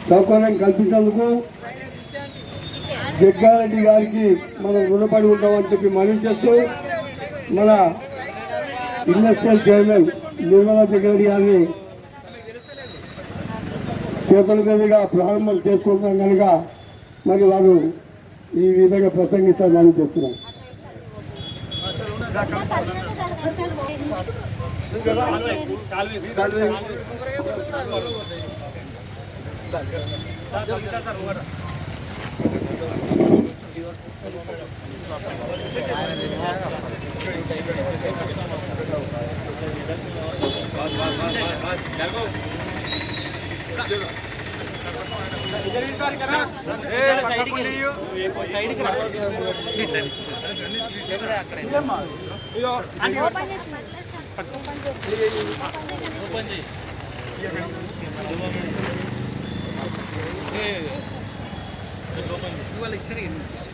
సౌకర్యం కల్పించేందుకు జగ్గారెడ్డి గారికి మనం రుణపడి ఉంటామని చెప్పి మనవి చేస్తూ మన ఇండస్ట్రియల్ చైర్మన్ నిర్మలా జగ్గారెడ్డి గారిని చేతుల మీదుగా ప్రారంభం చేసుకుంటున్నాం కనుక మరి వారు ఈ విధంగా ప్రసంగిస్తారని మనం చెప్తున్నాం.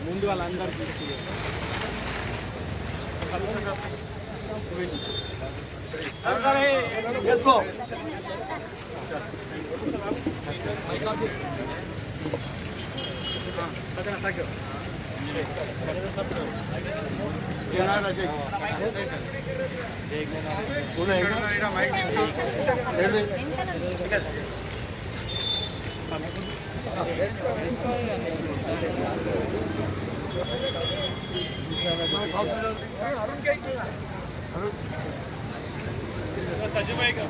ముందు వాళ్ళందరికీ सजूभाई का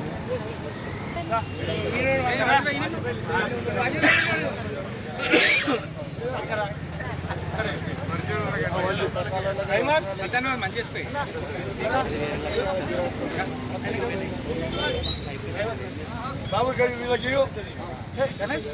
మంచి చేసుకోయి బాబు గారి వీళ్ళకి గణేష్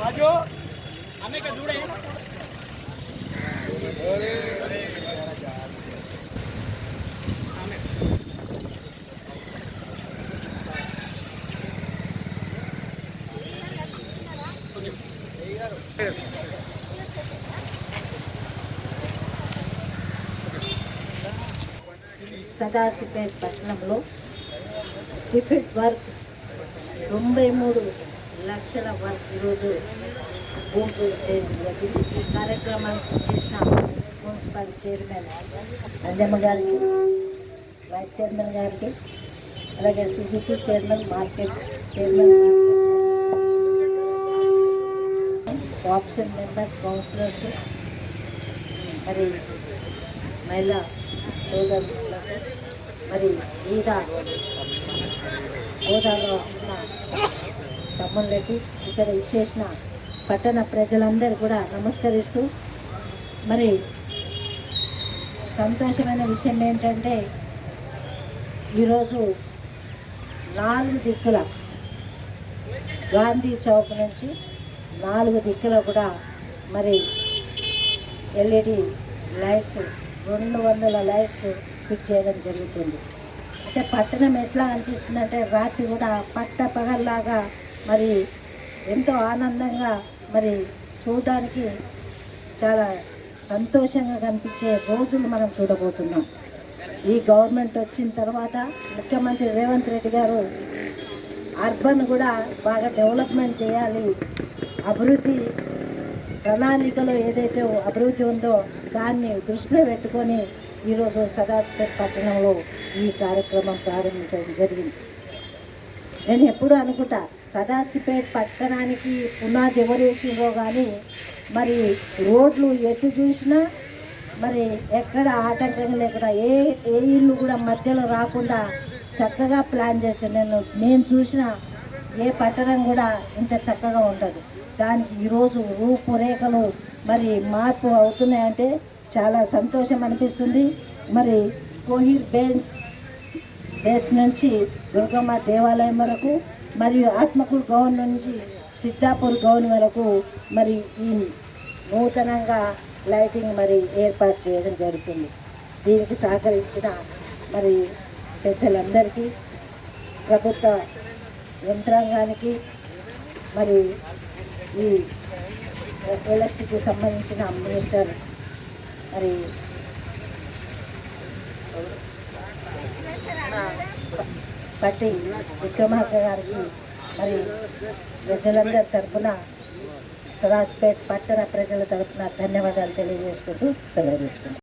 राजू आने का जुड़े సదాశివపేట పట్టణంలో డిఫెక్ట్ వర్క్ 93 లక్షల వర్క్ ఈరోజు భూమి పూజ చేయడం జరిగింది. ఈ కార్యక్రమానికి చేసిన మున్సిపల్ చైర్మన్ అంజమ్మ గారికి, వైస్ చైర్మన్ గారికి, అలాగే CBC chairman, market chairman, cooption members, councillors, మరి మహిళా సోదరులకు, మరి ఈడ హోదాలో ఉన్న తమ్ముళ్ళకి, ఇక్కడ ఇచ్చేసిన పట్టణ ప్రజలందరూ కూడా నమస్కరిస్తూ, మరి సంతోషమైన విషయం ఏంటంటే ఈరోజు 4 దిక్కుల గాంధీ చౌక్ నుంచి 4 దిక్కుల కూడా మరి ఎల్ఈడి లైట్స్ 200 లైట్స్ ఫిట్ చేయడం జరుగుతుంది. అంటే పట్టణం ఎట్లా అనిపిస్తుందంటే రాత్రి కూడా పట్ట పగల్లాగా మరి ఎంతో ఆనందంగా మరి చూడడానికి చాలా సంతోషంగా కనిపించే రోజులు మనం చూడబోతున్నాం. ఈ గవర్నమెంట్ వచ్చిన తర్వాత ముఖ్యమంత్రి రేవంత్ రెడ్డి గారు అర్బన్ కూడా బాగా డెవలప్మెంట్ చేయాలి, అభివృద్ధి ప్రణాళికలో ఏదైతే అభివృద్ధి ఉందో దాన్ని దృష్టిలో పెట్టుకొని ఈరోజు సదాశివపేట పట్టణంలో ఈ కార్యక్రమం ప్రారంభించడం జరిగింది. నేను ఎప్పుడు అనుకుంటా సదాశివపేట పట్టణానికి పునాది ఎవరు వేసిండ్రో కానీ మరి రోడ్లు ఎటు చూసినా మరి ఎక్కడ ఆటంకం లేకుండా ఏ ఇల్లు కూడా మధ్యలో రాకుండా చక్కగా ప్లాన్ చేశాను. నేను చూసిన ఏ పట్టణం కూడా ఇంత చక్కగా ఉండదు. దానికి ఈరోజు రూపురేఖలు మరి మార్పు అవుతున్నాయంటే చాలా సంతోషం అనిపిస్తుంది. మరి కోహిర్ బేస్ నుంచి దుర్గమ్మ దేవాలయం వరకు మరియు ఆత్మకూరు గౌన్ నుంచి సిద్ధాపూర్ గౌన్ వరకు మరి ఈ నూతనంగా లైటింగ్ మరి ఏర్పాటు చేయడం జరుగుతుంది. దీనికి సహకరించిన మరి పెద్దలందరికీ, ప్రభుత్వ యంత్రాంగానికి, మరి ఈ ఎలక్ట్రిసిటీకి సంబంధించిన మినిస్టర్ మరి పట్టి విక్రమార్క గారికి మరి ప్రజలందరి తరఫున, సదాస్పేట్ పట్టణ ప్రజల తరఫున ధన్యవాదాలు తెలియజేసుకుంటూ సెలవు తీసుకుంటాం.